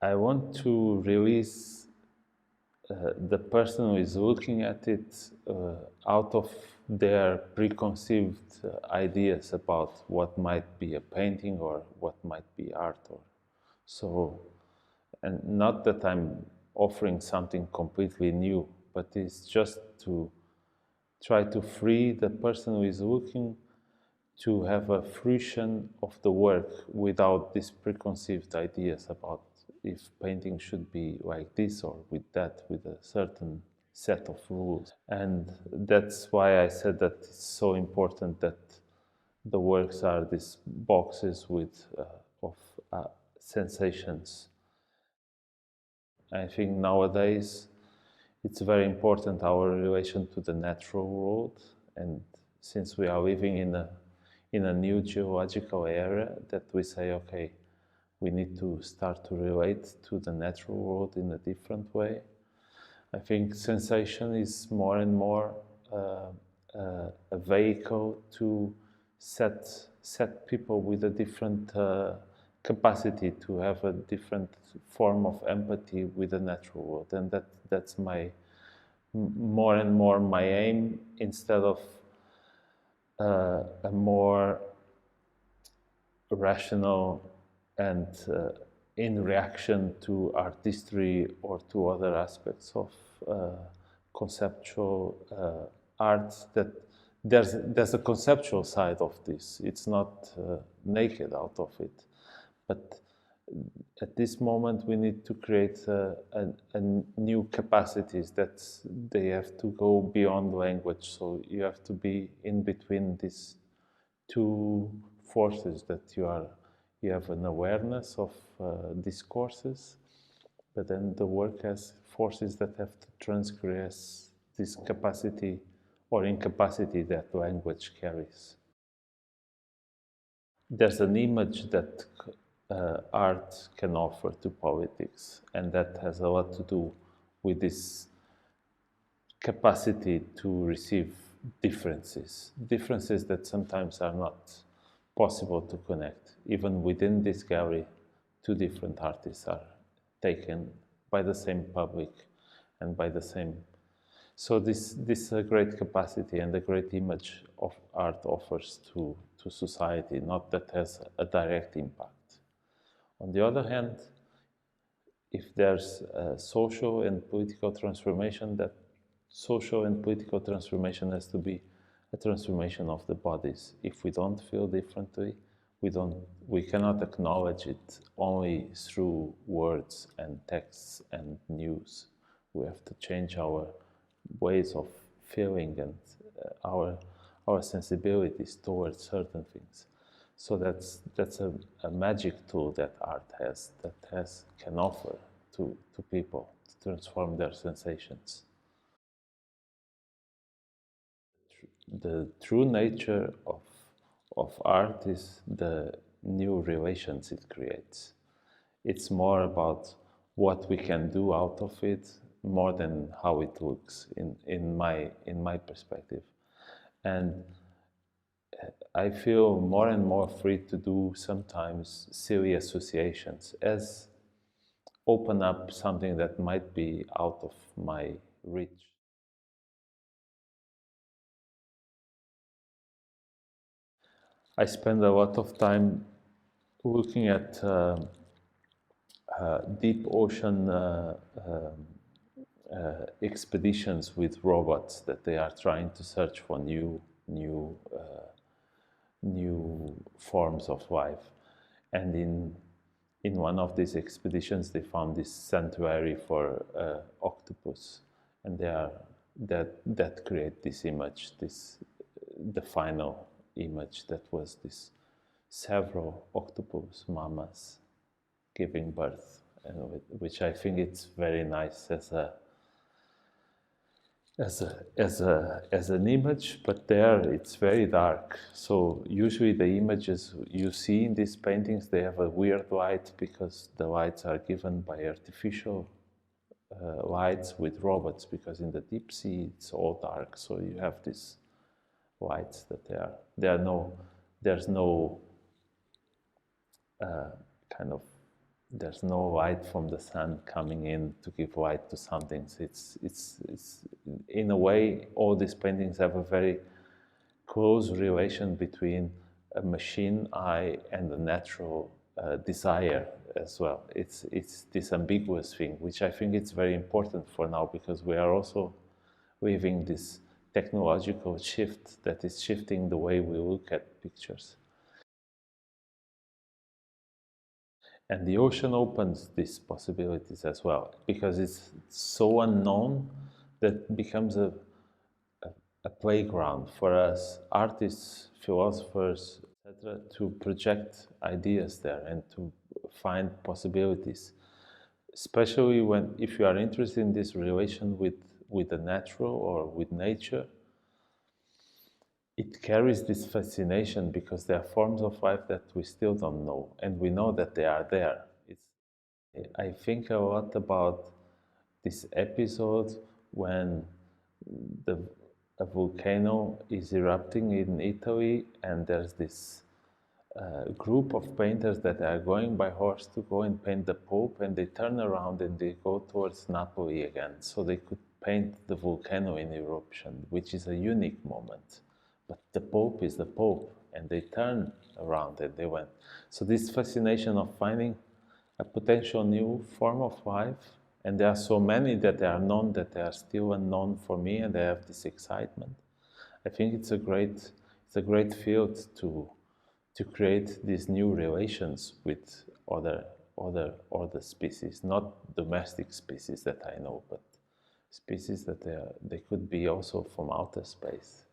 I want to release the person who is looking at it out of their preconceived ideas about what might be a painting or what might be art. Or so, and not that I'm offering something completely new, but it's just to try to free the person who is looking to have a fruition of the work without these preconceived ideas about if painting should be like this or with that, with a certain set of rules. And that's why I said that it's so important that the works are these boxes with of sensations. I think nowadays it's very important our relation to the natural world, and since we are living in a new geological era, that we say, okay, we need to start to relate to the natural world in a different way. I think sensation is more and more a vehicle to set people with a different capacity to have a different form of empathy with the natural world, and that's my more and more my aim, instead of a more rational and in reaction to artistry or to other aspects of conceptual art, that there's a conceptual side of this. It's not naked out of it, but at this moment we need to create a new capacities that they have to go beyond language. So you have to be in between these two forces, that you have an awareness of discourses, but then the work has forces that have to transgress this capacity or incapacity that language carries. There's an image that art can offer to politics, and that has a lot to do with this capacity to receive differences that sometimes are not possible to connect. Even within this gallery, two different artists are taken by the same public and by the same. So this is a great capacity and a great image of art offers to society, not that has a direct impact. On the other hand, if there's a social and political transformation, that social and political transformation has to be a transformation of the bodies. If we don't feel differently, we cannot acknowledge it only through words and texts and news. We have to change our ways of feeling and our sensibilities towards certain things. So that's a magic tool that art can offer to people to transform their sensations. The true nature of art is the new relations it creates. It's more about what we can do out of it more than how it looks in my perspective. And I feel more and more free to do sometimes silly associations, as open up something that might be out of my reach. I spend a lot of time looking at deep ocean expeditions with robots that they are trying to search for new forms of life. And in one of these expeditions, they found this sanctuary for octopus, and that create this image, the final image that was this several octopus mamas giving birth, and which I think it's very nice as an image, but there it's very dark. So usually the images you see in these paintings, they have a weird light because the lights are given by artificial lights with robots, because in the deep sea it's all dark. So you have these lights that there's no kind of there's no light from the sun coming in to give light to something. So it's in a way, all these paintings have a very close relation between a machine eye and a natural desire as well. It's this ambiguous thing, which I think it's very important for now, because we are also living this technological shift that is shifting the way we look at pictures. And the ocean opens these possibilities as well, because it's so unknown that it becomes a playground for us artists, philosophers, etc., to project ideas there and to find possibilities. Especially when, if you are interested in this relation with the natural or with nature, it carries this fascination because there are forms of life that we still don't know, and we know that they are there. I think a lot about this episode when the a volcano is erupting in Italy, and there's this group of painters that are going by horse to go and paint the Pope, and they turn around and they go towards Napoli again, so they could paint the volcano in eruption, which is a unique moment. But the Pope is the Pope, and they turn around and they went. So this fascination of finding a potential new form of life, and there are so many that they are known that they are still unknown for me, and they have this excitement. I think it's a great field to create these new relations with other species, not domestic species that I know, but species that they could be also from outer space.